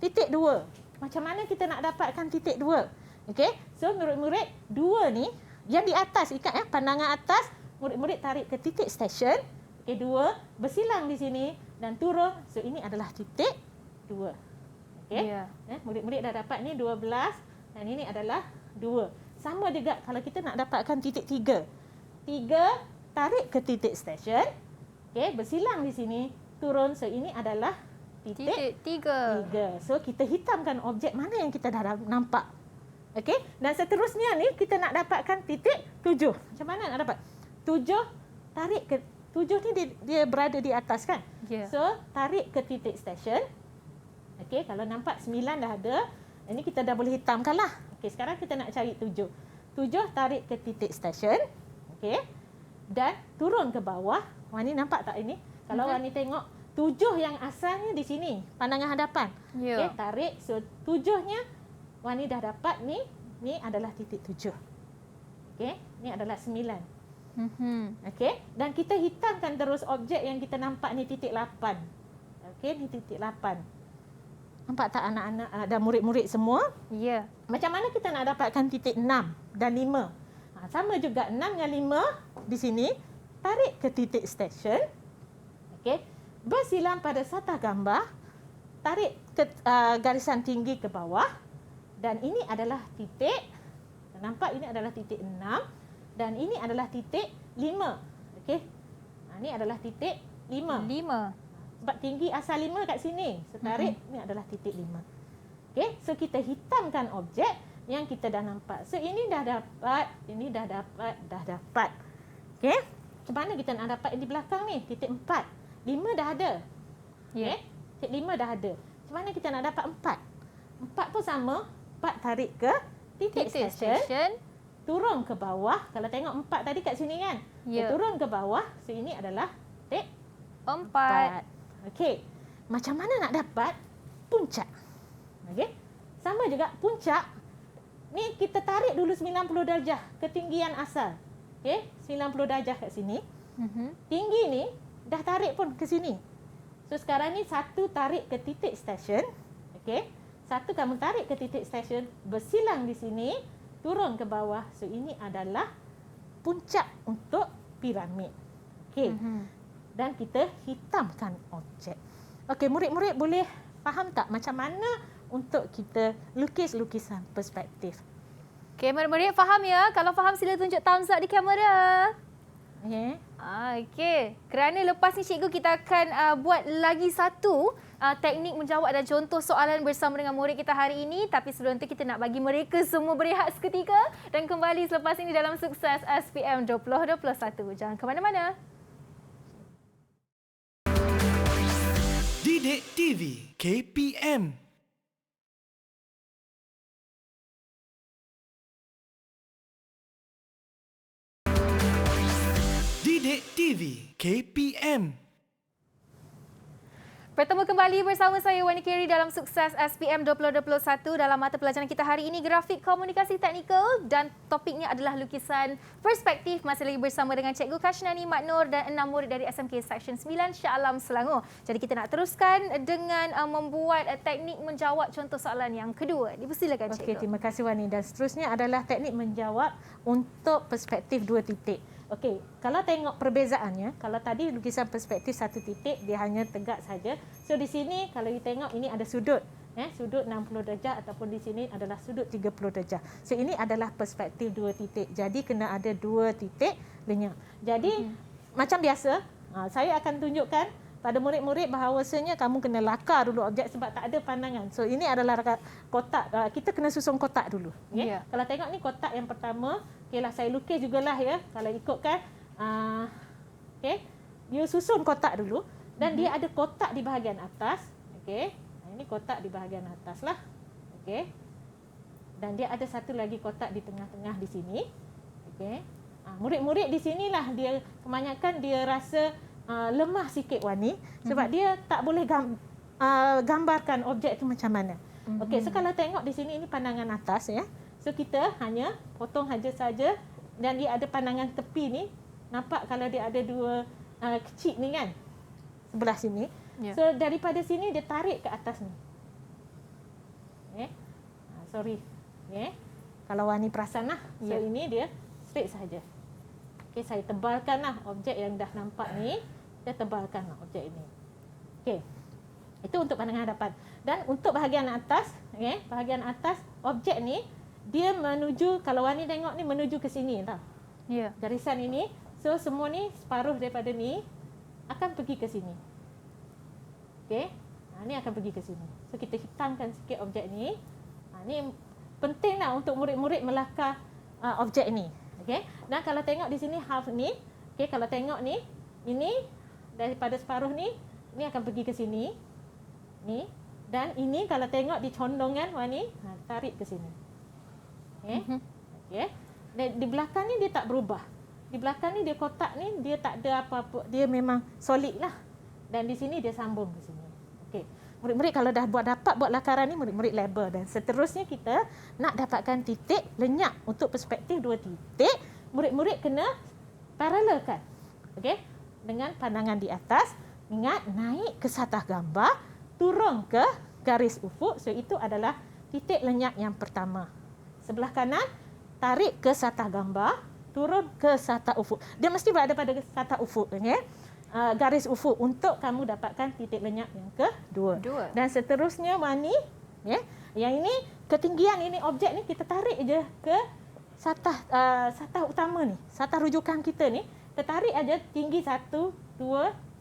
Titik 2. Macam mana kita nak dapatkan titik 2? Okey. So murid-murid 2 ni yang di atas, ikat pandangan atas, murid-murid tarik ke titik station. Okey, 2 bersilang di sini dan turun. So ini adalah titik 2. Okey. Murid-murid dah dapat ni 12 dan ini adalah 2. Sama juga kalau kita nak dapatkan titik 3. 3 tarik ke titik stesen. Okey, bersilang di sini, turun. So ini adalah titik 3. So kita hitamkan objek mana yang kita dah nampak. Okey, dan seterusnya ni kita nak dapatkan titik 7. Macam mana nak dapat? 7 tarik ke 7 ni dia berada di atas kan? So tarik ke titik stesen. Okey, kalau nampak 9 dah ada, ini kita dah boleh hitamkan lah. Okey, sekarang kita nak cari 7. 7 tarik ke titik stesen. Okey. Dan turun ke bawah. Wani nampak tak ini? Kalau Wani tengok 7 yang asalnya di sini, pandangan hadapan. Okey, tarik. So 7-nya Wani dah dapat ni. Ni adalah titik 7. Okey, ni adalah 9. Okey, dan kita hitamkan terus objek yang kita nampak ni titik 8. Okey, ni titik 8. Nampak tak anak-anak dan murid-murid semua? Ya. Macam mana kita nak dapatkan titik 6 dan 5? Sama juga 6 dengan 5 di sini. Tarik ke titik stesen. Okey. Bersilang pada satah gambar. Tarik ke garisan tinggi ke bawah. Dan ini adalah titik. Nampak ini adalah titik 6. Dan ini adalah titik 5. Okey. Ini adalah titik 5. Sebab tinggi asal 5 kat sini. So tarik, ni adalah titik 5. Okey, so kita hitamkan objek yang kita dah nampak. So ini dah dapat, ini dah dapat. Okey, macam mana kita nak dapat di belakang ni? Titik 4. 5 dah ada. Okey, titik 5 dah ada. Macam mana kita nak dapat 4? 4 pun sama. 4 tarik ke titik stesen. Turun ke bawah. Kalau tengok 4 tadi kat sini kan? Turun ke bawah. So ini adalah titik 4. Okey, macam mana nak dapat puncak? Okey, sama juga puncak. Ni kita tarik dulu 90 darjah ketinggian asal. Okey, 90 darjah kat sini. Tinggi ni dah tarik pun ke sini. So sekarang ni satu tarik ke titik stesen. Okey, satu kamu tarik ke titik stesen, bersilang di sini, turun ke bawah. So ini adalah puncak untuk piramid. Okey. Dan kita hitamkan objek. Okey, murid-murid boleh faham tak macam mana untuk kita lukis lukisan perspektif? Okey, murid-murid faham ya? Kalau faham sila tunjuk thumbs up di kamera. Okey. Okey, kerana lepas ni cikgu kita akan buat lagi satu teknik menjawab dan contoh soalan bersama dengan murid kita hari ini. Tapi sebelum itu kita nak bagi mereka semua berehat seketika dan kembali selepas ini dalam Sukses SPM 2021. Jangan ke mana-mana. Didik TV KPM. Didik TV KPM. Bertemu kembali bersama saya Wani Kerry dalam Sukses SPM 2021 dalam mata pelajaran kita hari ini grafik komunikasi teknikal dan topiknya adalah lukisan perspektif. Masih lagi bersama dengan Cikgu Kashnani Maknur dan 6 murid dari SMK Seksyen 9 Shah Alam Selangor. Jadi kita nak teruskan dengan membuat teknik menjawab contoh soalan yang kedua. Dipersilakan Cikgu. Okey, terima kasih Wani. Dan seterusnya adalah teknik menjawab untuk perspektif 2 titik. Okey, kalau tengok perbezaannya, kalau tadi lukisan perspektif 1 titik, dia hanya tegak saja. So di sini kalau you tengok ini ada sudut, sudut 60 darjah ataupun di sini adalah sudut 30 darjah. So ini adalah perspektif 2 titik. Jadi kena ada 2 titik lenyap. Jadi macam biasa, saya akan tunjukkan pada murid-murid bahawasanya kamu kena lakar dulu objek sebab tak ada pandangan. So ini adalah kotak, kita kena susun kotak dulu. Okay? Yeah. Kalau tengok ni kotak yang pertama, okeylah saya lukis jugalah ya. Kalau ikutkan, okay, you susun kotak dulu dan dia ada kotak di bahagian atas. Okay, ini kotak di bahagian atas lah. Okay, dan dia ada satu lagi kotak di tengah-tengah di sini. Okay, murid-murid di sinilah dia kebanyakan dia rasa lemah sikit Wani sebab dia tak boleh gambarkan objek itu macam mana. Okey, so kalau tengok di sini ini pandangan atas ya. So kita hanya potong saja dan dia ada pandangan tepi ni. Nampak kalau dia ada 2 kecil ni kan. Sebelah sini. Yeah. So daripada sini dia tarik ke atas ni. Sorry. Kalau Wani perasan lah. So ini dia straight saja. Okey, saya tebalkanlah objek yang dah nampak ni. Saya tebalkanlah objek ini. Okey. Itu untuk pandangan hadapan. Dan untuk bahagian atas, bahagian atas objek ni dia menuju, kalau Wani tengok ni menuju ke sini tau. Ya. Garisan ini So semua ni separuh daripada ni akan pergi ke sini. Okey. Ni akan pergi ke sini. So kita hitamkan sikit objek ni. Ni pentinglah untuk murid-murid melakar objek ni. Okey. Dan kalau tengok di sini half ni, okey, kalau tengok ni, ini daripada separuh ni akan pergi ke sini. Ni, dan ini kalau tengok di condongan Wani, tarik ke sini. Okey. Okey. Dan di belakang ni dia tak berubah. Di belakang ni dia kotak ni dia tak ada apa-apa, dia memang solid lah. Dan di sini dia sambung ke sini. Okey. Murid-murid kalau dah dapat buat lakaran ni, murid-murid label, dan seterusnya kita nak dapatkan titik lenyap untuk perspektif 2 titik, murid-murid kena paralelkan. Okey. Dengan pandangan di atas, ingat naik ke satah gambar, turun ke garis ufuk. So itu adalah titik lenyap yang pertama. Sebelah kanan tarik ke satah gambar, turun ke satah ufuk. Dia mesti berada pada satah ufuk, okay? Garis ufuk untuk kamu dapatkan titik lenyap yang kedua. Dan seterusnya Wani, ya. Yang ini ketinggian ini objek ni kita tarik je ke satah utama ni, satah rujukan kita ni. Kita tarik aja tinggi 1, 2,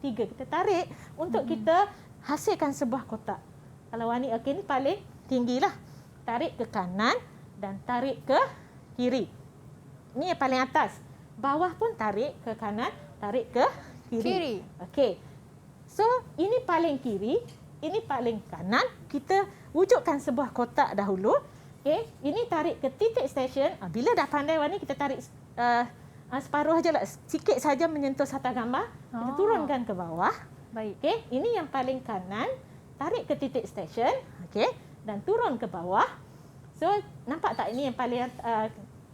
3. Kita tarik untuk kita hasilkan sebuah kotak. Kalau Wani okey ni paling tinggilah. Tarik ke kanan dan tarik ke kiri. Ini yang paling atas. Bawah pun tarik ke kanan, tarik ke kiri. Okey. So, ini paling kiri, ini paling kanan. Kita wujudkan sebuah kotak dahulu. Okey, ini tarik ke titik stesen. Bila dah pandai Wani, kita tarik separuh aja lah, sikit saja menyentuh satah gambar. Kita turunkan ke bawah. Baik. Okey, ini yang paling kanan, tarik ke titik stesen, okey, dan turun ke bawah. So, nampak tak ini yang paling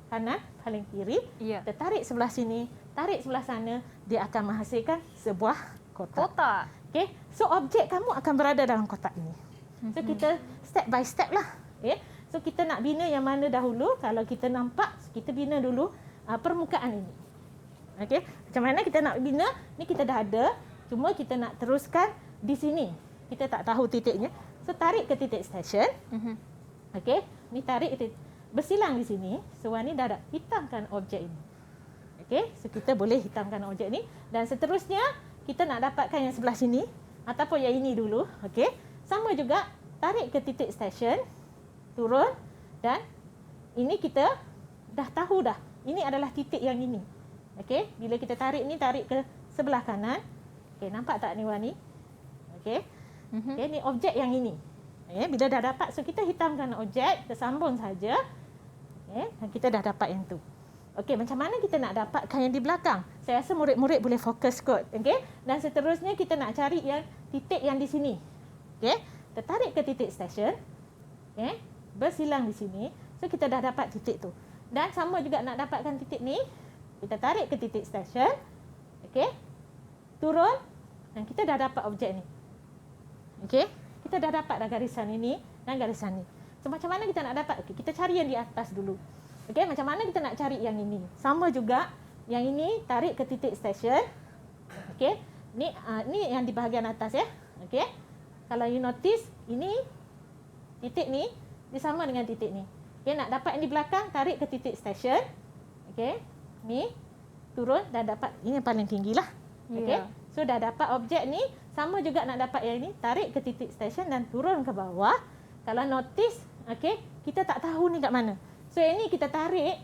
kanan, paling kiri. Ya. Kita tarik sebelah sini, tarik sebelah sana, dia akan menghasilkan sebuah kotak. Okey, so objek kamu akan berada dalam kotak ini. So kita step by step lah. Okay? So kita nak bina yang mana dahulu? Kalau kita nampak, kita bina dulu permukaan ini. Okey, macam mana kita nak bina? Ni kita dah ada, cuma kita nak teruskan di sini. Kita tak tahu titiknya. So tarik ke titik stesen. Okey, ni tarik bersilang di sini. So Wani dah hitamkan objek ini. Okey, so kita boleh hitamkan objek ni, dan seterusnya kita nak dapatkan yang sebelah sini ataupun yang ini dulu. Okey, sama juga tarik ke titik stesen, turun, dan ini kita dah tahu dah. Ini adalah titik yang ini. Okey, bila kita tarik ni, tarik ke sebelah kanan. Okey, nampak tak ni Wani? Okey. Okey, ni objek yang ini. Okay, bila dah dapat, so kita hitamkan objek, kita sambung saja. Okay, dan kita dah dapat yang tu. Okey, macam mana kita nak dapatkan yang di belakang? Saya rasa murid-murid boleh fokus kot. Okey, dan seterusnya kita nak cari yang titik yang di sini. Okey, kita tarik ke titik stesen. Okey, bersilang di sini. So kita dah dapat titik tu. Dan sama juga nak dapatkan titik ni, kita tarik ke titik stesen. Okey, turun, dan kita dah dapat objek ni. Okey, kita dah dapat dah garisan ini dan garisan ni. So macam mana kita nak dapat? Okey, kita cari yang di atas dulu. Okey, macam mana kita nak cari yang ini? Sama juga, yang ini tarik ke titik stesen. Okey, ni yang di bahagian atas ya. Okey, kalau you notice, ini titik ni dia sama dengan titik ni. Okey, nak dapat yang di belakang, tarik ke titik stesen. Okey, ni turun dan dapat ini yang paling tinggi lah. Okey, so dah dapat objek ni. Sama juga nak dapat yang ini, tarik ke titik stesen dan turun ke bawah. Kalau notice, okey, kita tak tahu ni kat mana. So yang ini kita tarik,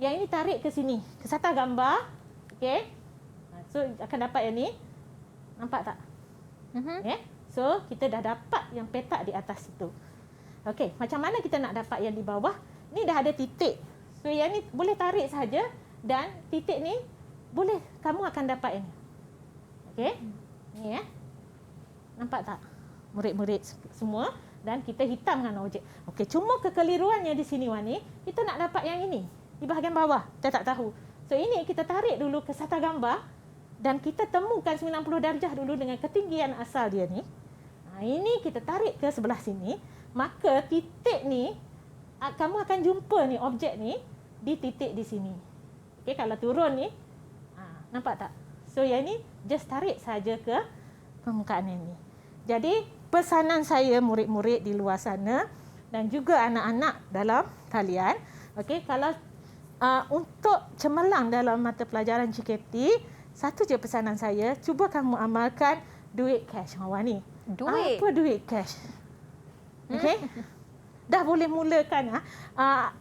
yang ini tarik ke sini, ke satah gambar. Okey. So akan dapat yang ni. Nampak tak? Okay. So kita dah dapat yang petak di atas itu. Okey, macam mana kita nak dapat yang di bawah? Ni dah ada titik. So yang ni boleh tarik saja, dan titik ni boleh kamu akan dapat ini. Okey. Ni ya. Nampak tak? Murid-murid semua, dan kita hitamkan objek. Okey, cuma kekeliruannya di sini Wani, kita nak dapat yang ini di bahagian bawah. Kita tak tahu. So ini kita tarik dulu ke satah gambar, dan kita temukan 90 darjah dulu dengan ketinggian asal dia ni. Ini kita tarik ke sebelah sini, maka titik ni kamu akan jumpa ni objek ni di titik di sini. Okey, kalau turun ni, nampak tak? So yang ni just tarik saja ke permukaan ini. Jadi pesanan saya murid-murid di luar sana dan juga anak-anak dalam talian, okey, kalau untuk cemerlang dalam mata pelajaran GKT, satu je pesanan saya, cuba kamu amalkan duit cash. Wani. Duit? Apa duit cash? Okey? Dah boleh mulakan.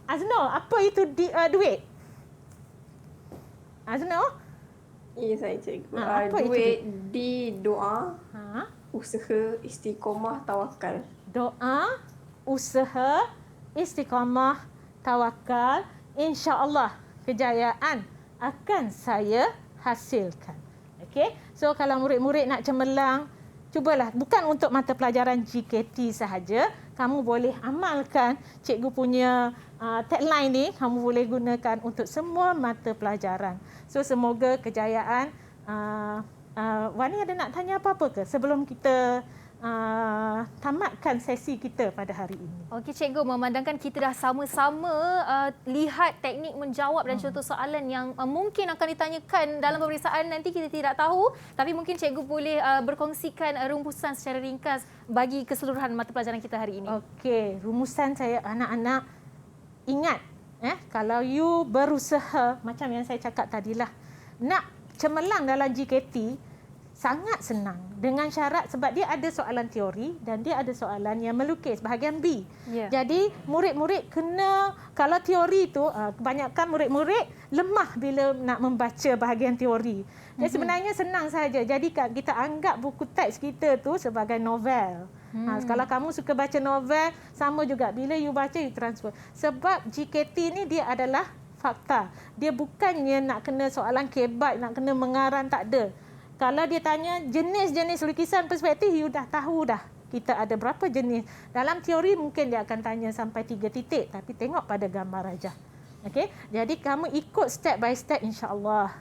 Azno, apa itu duit? Azno? Ya, saya cikgu. Apa itu Duit di doa, Ha? usaha, istiqomah, tawakal. Doa, usaha, istiqamah, tawakal, insya-Allah kejayaan akan saya hasilkan. Okey? So kalau murid-murid nak cemerlang, cubalah bukan untuk mata pelajaran GKT sahaja, kamu boleh amalkan cikgu punya tagline ni, kamu boleh gunakan untuk semua mata pelajaran. So semoga kejayaan. Wani ada nak tanya apa-apa ke sebelum kita tamatkan sesi kita pada hari ini? Okey cikgu, memandangkan kita dah sama-sama lihat teknik menjawab dan contoh soalan yang mungkin akan ditanyakan dalam pemeriksaan nanti, kita tidak tahu, tapi mungkin cikgu boleh berkongsikan rumusan secara ringkas bagi keseluruhan mata pelajaran kita hari ini. Okey, rumusan saya anak-anak ingat, kalau you berusaha macam yang saya cakap tadilah, nak cemerlang dalam GKT sangat senang dengan syarat sebab dia ada soalan teori dan dia ada soalan yang melukis bahagian B. Ya. Jadi murid-murid kena, kalau teori tu kebanyakan murid-murid lemah bila nak membaca bahagian teori. Jadi sebenarnya senang saja. Jadi kita anggap buku teks kita tu sebagai novel. Kalau kamu suka baca novel, sama juga bila you baca you transfer. Sebab GKT ni dia adalah fakta. Dia bukannya nak kena soalan kebat, nak kena mengarang, tak ada. Kalau dia tanya jenis-jenis lukisan perspektif, you dah tahu dah kita ada berapa jenis. Dalam teori mungkin dia akan tanya sampai 3 titik, tapi tengok pada gambar aja. Okey? Jadi kamu ikut step by step insya-Allah.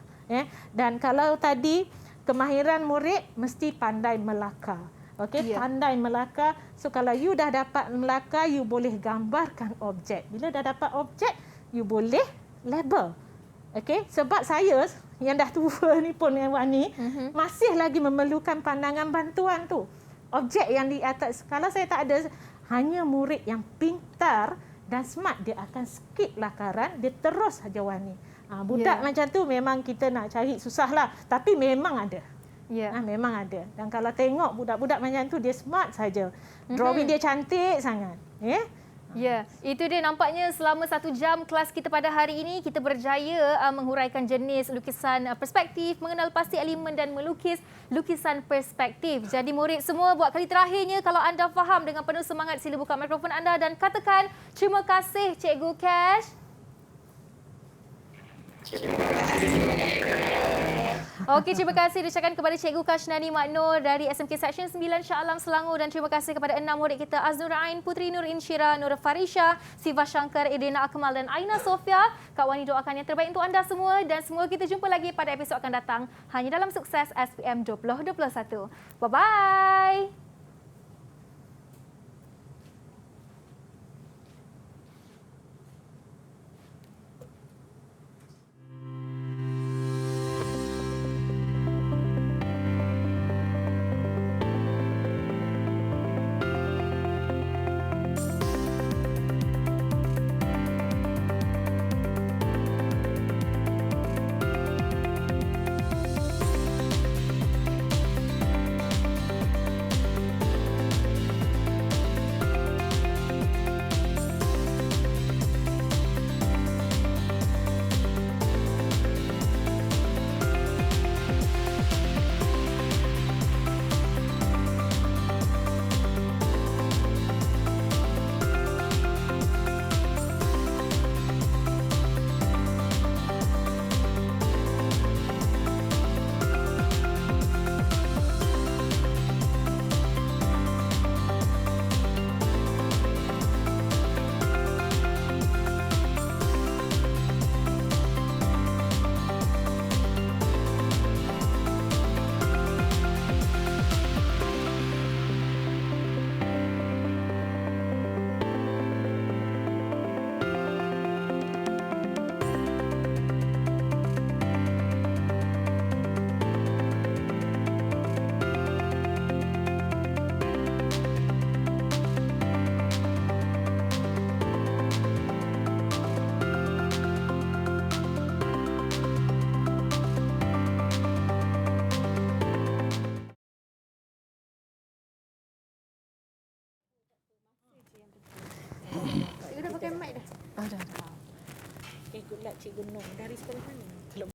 Dan kalau tadi kemahiran murid mesti pandai melakar. Okey, pandai melakar. So kalau you dah dapat melakar, you boleh gambarkan objek. Bila dah dapat objek, you boleh label. Okey, sebab saya yang dah tua ni pun yang Wani masih lagi memerlukan pandangan bantuan tu. Objek yang di atas, kalau saya tak ada, hanya murid yang pintar dan smart dia akan skip lakaran, dia terus saja Wani. Budak macam tu memang kita nak cari susahlah, tapi memang ada. Memang ada. Dan kalau tengok budak-budak macam tu dia smart saja. Drawing dia cantik sangat. Ya, itu dia nampaknya selama 1 jam kelas kita pada hari ini, kita berjaya menghuraikan jenis lukisan perspektif, mengenal pasti elemen dan melukis lukisan perspektif. Jadi murid semua, buat kali terakhirnya, kalau anda faham dengan penuh semangat, sila buka mikrofon anda dan katakan terima kasih Cikgu Cash. Okey, terima kasih diucapkan kepada Cikgu Kashnani Maknur dari SMK Seksyen 9 Shah Alam Selangor, dan terima kasih kepada 6 murid kita, Aznur Ain, Putri Nur Insyira, Nur Farisha, Siva Shankar, Irina Akmal dan Aina Sofia. Kak Wani doakan yang terbaik untuk anda semua dan semoga kita jumpa lagi pada episod akan datang hanya dalam Sukses SPM 2021. Bye-bye. Dah. Okay, good luck Cikgu Noh. Dari sekolah mana?